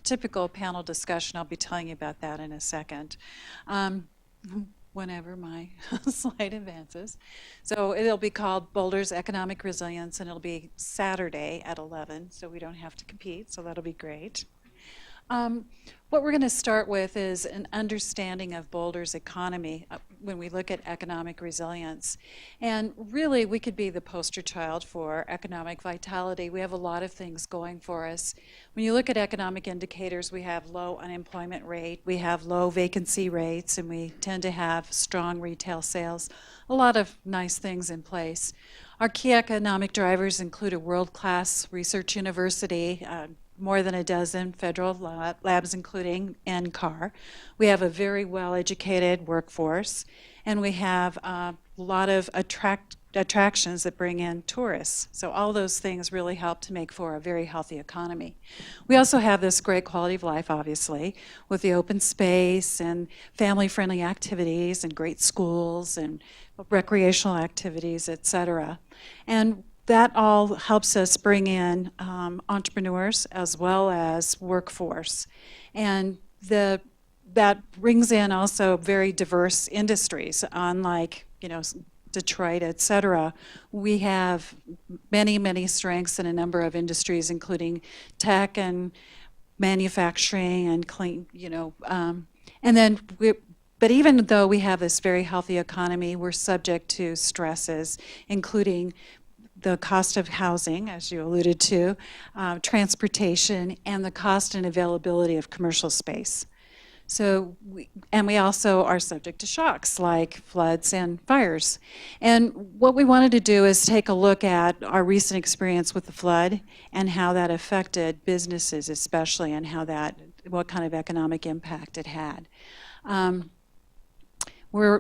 typical panel discussion. I'll be telling you about that in a second. Whenever my slide advances. So it'll be called Boulder's Economic Resilience, and it'll be Saturday at 11, so we don't have to compete, so that'll be great. What we're going to start with is an understanding of Boulder's economy when we look at economic resilience. And really, we could be the poster child for economic vitality. We have a lot of things going for us. When you look at economic indicators, we have low unemployment rate, we have low vacancy rates, and we tend to have strong retail sales. A lot of nice things in place. Our key economic drivers include a world-class research university, more than a dozen federal labs, including NCAR. We have a very well-educated workforce, and we have a lot of attractions that bring in tourists. So all those things really help to make for a very healthy economy. We also have this great quality of life, obviously, with the open space and family-friendly activities and great schools and recreational activities, et cetera. And that all helps us bring in entrepreneurs as well as workforce. And that brings in also very diverse industries, unlike, Detroit, et cetera. We have many, many strengths in a number of industries, including tech and manufacturing and clean, but even though we have this very healthy economy, we're subject to stresses, including the cost of housing, as you alluded to, transportation, and the cost and availability of commercial space. So, we also are subject to shocks like floods and fires. And what we wanted to do is take a look at our recent experience with the flood and how that affected businesses especially, and what kind of economic impact it had.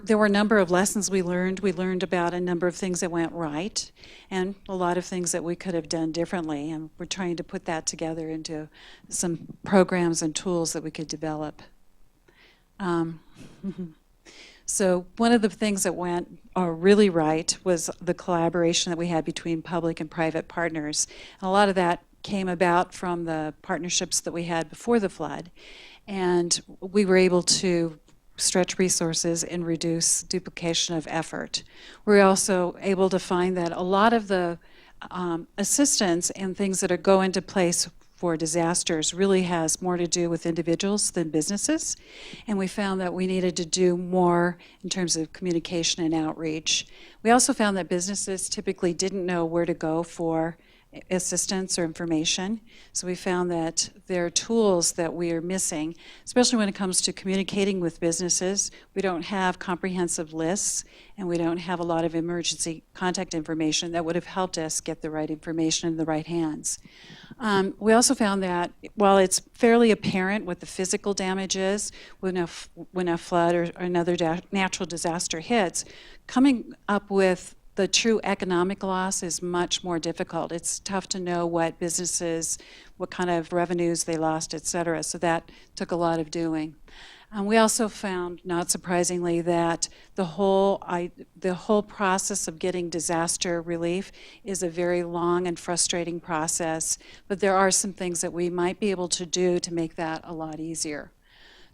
There were a number of lessons we learned. We learned about a number of things that went right and a lot of things that we could have done differently. And we're trying to put that together into some programs and tools that we could develop. So one of the things that went really right was the collaboration that we had between public and private partners. And a lot of that came about from the partnerships that we had before the flood. And we were able to stretch resources and reduce duplication of effort. We're also able to find that a lot of the assistance and things that go into place for disasters really has more to do with individuals than businesses. And we found that we needed to do more in terms of communication and outreach. We also found that businesses typically didn't know where to go for assistance or information. So we found that there are tools that we are missing, especially when it comes to communicating with businesses. We don't have comprehensive lists, and we don't have a lot of emergency contact information that would have helped us get the right information in the right hands. We also found that while it's fairly apparent what the physical damage is when a flood or another natural disaster hits, coming up with the true economic loss is much more difficult. It's tough to know what businesses, what kind of revenues they lost, et cetera. So that took a lot of doing. We also found, not surprisingly, that the whole process of getting disaster relief is a very long and frustrating process, but there are some things that we might be able to do to make that a lot easier.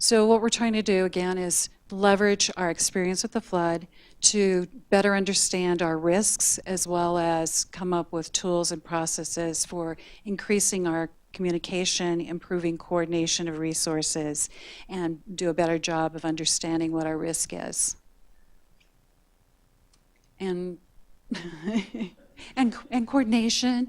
So what we're trying to do, again, is leverage our experience with the flood to better understand our risks, as well as come up with tools and processes for increasing our communication, improving coordination of resources, and do a better job of understanding what our risk is. And and coordination.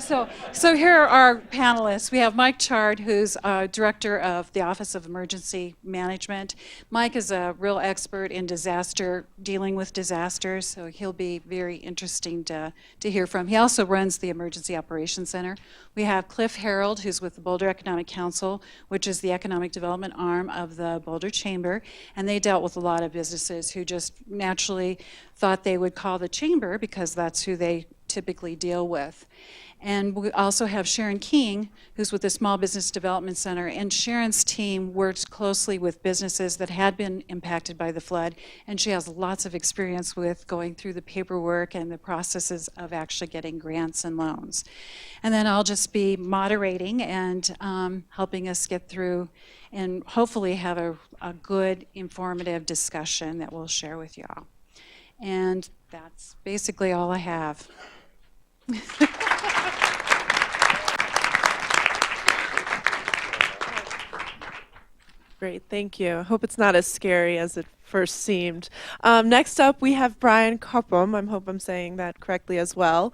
So here are our panelists. We have Mike Chard, who's director of the Office of Emergency Management. Mike is a real expert in dealing with disasters, so he'll be very interesting to hear from. He also runs the Emergency Operations Center. We have Cliff Harold, who's with the Boulder Economic Council, which is the economic development arm of the Boulder Chamber, and they dealt with a lot of businesses who just naturally thought they would call the chamber because that's who they typically deal with. And we also have Sharon King, who's with the Small Business Development Center, and Sharon's team works closely with businesses that had been impacted by the flood, and she has lots of experience with going through the paperwork and the processes of actually getting grants and loans. And then I'll just be moderating and helping us get through and hopefully have a good, informative discussion that we'll share with you all. And that's basically all I have. Great, thank you. I hope it's not as scary as it first seemed. Next up, we have Brian Koppum. I hope I'm saying that correctly as well.